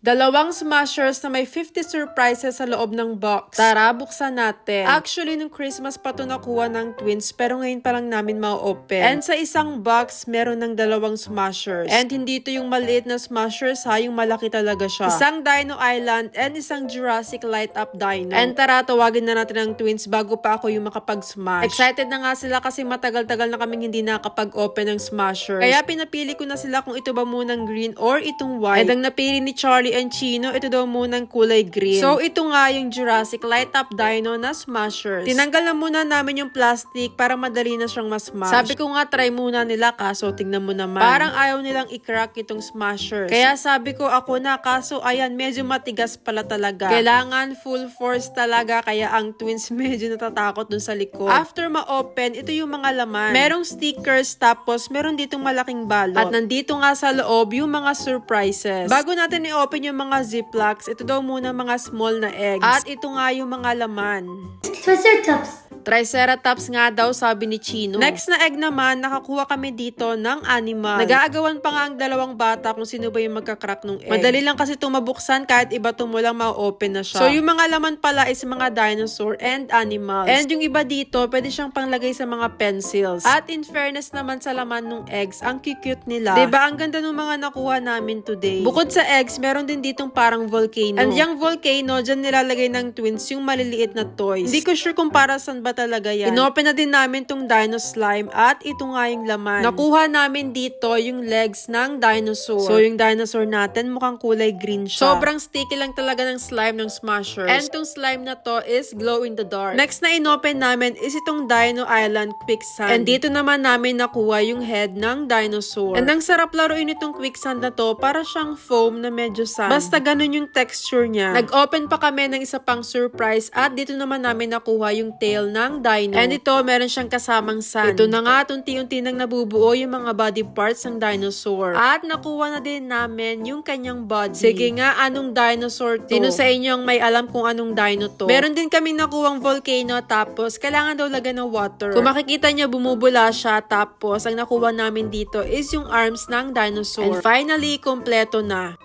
Dalawang Smashers na may 50 surprises sa loob ng box. Tara, buksan natin. Actually, nung Christmas pa ito nakuha ng twins, pero ngayon pa lang namin ma-open. And sa isang box, meron ng dalawang Smashers. And hindi ito yung maliit na Smashers ha, yung malaki talaga siya. Isang Dino Island and isang Jurassic Light Up Dino. And tara, tawagin na natin ang twins bago pa ako yung makapag-smash. Excited na nga sila kasi matagal-tagal na kaming hindi nakapag-open ng Smashers. Kaya pinapili ko na sila kung ito ba munang green or itong white. And ang napili ni Charlie and Chino, ito daw munang kulay green. So, ito nga yung Jurassic Light Up Dino na Smashers. Tinanggal na muna namin yung plastic para madali na siyang mas-smash. Sabi ko nga, try muna nila, kaso tingnan mo naman. Parang ayaw nilang i-crack itong Smashers. Kaya sabi ko, ako na, kaso ayan, medyo matigas pala talaga. Kailangan full force talaga, kaya ang twins medyo natatakot dun sa likod. After ma-open, ito yung mga laman. Merong stickers, tapos meron ditong malaking balot. At nandito nga sa loob yung mga surprises. Bago natin i-open yung mga ziplocs, ito daw muna mga small na eggs. At ito nga yung mga laman. Triceratops. Triceratops nga daw, sabi ni Chino. Next na egg naman, nakakuha kami dito ng animal. Nag-aagawan pa nga ang dalawang bata kung sino ba yung magka-crack ng egg. Madali lang kasi itong mabuksan, kahit iba ito mo lang ma-open na siya. So yung mga laman pala is mga dinosaur and animals. And yung iba dito, pwede siyang panglagay sa mga pencils. At in fairness naman sa laman ng eggs, ang cute nila. Diba, ang ganda ng mga nakuha namin today. Bukod sa eggs, meron din ditong parang volcano. And yung volcano, dyan nilalagay ng twins yung maliliit na toys. Hindi ko sure kung para saan ba talaga yan. Inopen na din namin tong dino slime at ito nga yung laman. Nakuha namin dito yung legs ng dinosaur. So yung dinosaur natin mukhang kulay green siya. Sobrang sticky lang talaga ng slime ng Smashers. And tong slime na to is glow in the dark. Next na inopen namin is itong Dino Island Quicksand. And dito naman namin nakuha yung head ng dinosaur. And ang sarap laruin itong quicksand na to, para siyang foam na medyo sand. Basta ganun yung texture niya. Nag-open pa kami ng isa pang surprise at dito naman namin nakuha yung tail ng dino. And ito, meron siyang kasamang sand. Ito na nga, unti-unti nang nabubuo yung mga body parts ng dinosaur. At nakuha na din namin yung kanyang body. Sige nga, anong dinosaur to? Sino sa inyo ang may alam kung anong dino to? Meron din kaming nakuhang volcano, tapos kailangan daw lagyan ng water. Kung makikita niyo, bumubula siya, tapos ang nakuha namin dito is yung arms ng dinosaur. And finally, kompleto na.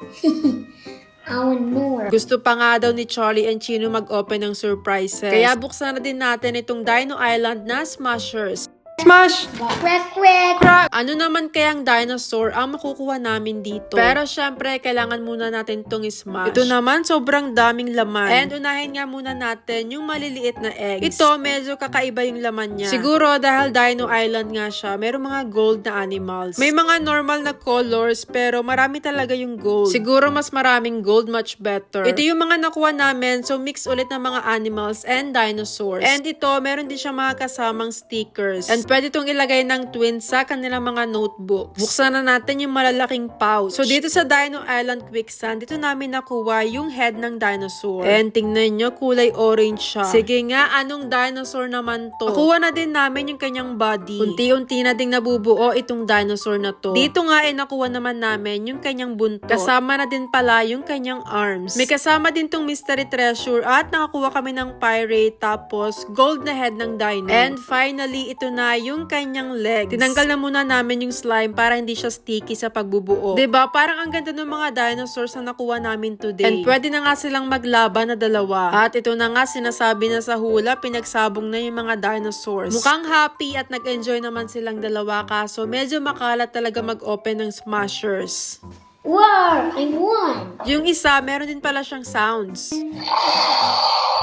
I want more. Gusto pa nga daw ni Charlie and Chino mag-open ng surprises. Kaya buksan na din natin itong Dino Island na Smashers. Smash! Quack, quack. Ano naman kayang dinosaur ang makukuha namin dito? Pero syempre, kailangan muna natin itong smash. Ito naman, sobrang daming laman. And unahin nga muna natin yung maliliit na eggs. Ito, medyo kakaiba yung laman niya. Siguro dahil Dino Island nga siya, mayroong mga gold na animals. May mga normal na colors, pero marami talaga yung gold. Siguro mas maraming gold, much better. Ito yung mga nakuha namin, so mix ulit ng mga animals and dinosaurs. And ito, meron din siya mga kasamang stickers. And pwede itong ilagay ng twins sa kanilang mga notebooks. Buksan na natin yung malalaking pouch. So dito sa Dino Island Quicksand, dito namin nakuha yung head ng dinosaur. And tingnan nyo, kulay orange siya. Sige nga, anong dinosaur naman to? Nakuha na din namin yung kanyang body. Unti-unti na ding nabubuo itong dinosaur na to. Dito nga nakuha naman namin yung kanyang buntot. Kasama na din pala yung kanyang arms. May kasama din tong mystery treasure at nakakuha kami ng pirate, tapos gold na head ng dino. And finally, ito na yung kanyang legs. Tinanggal na muna namin yung slime para hindi siya sticky sa pagbubuo. 'Di ba? Parang ang ganda ng mga dinosaurs na nakuha namin today. And pwede na nga silang maglaban na dalawa. At ito na nga, sinasabi na sa hula, pinagsabong na yung mga dinosaurs. Mukhang happy at nag-enjoy naman silang dalawa, kaso medyo makalat talaga mag-open ng Smashers. Wow, I won. Yung isa, meron din pala siyang sounds.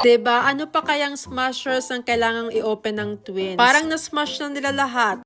Diba? Ano pa kayang Smashers ang kailangang i-open ng twins? Parang na-smash na nila lahat.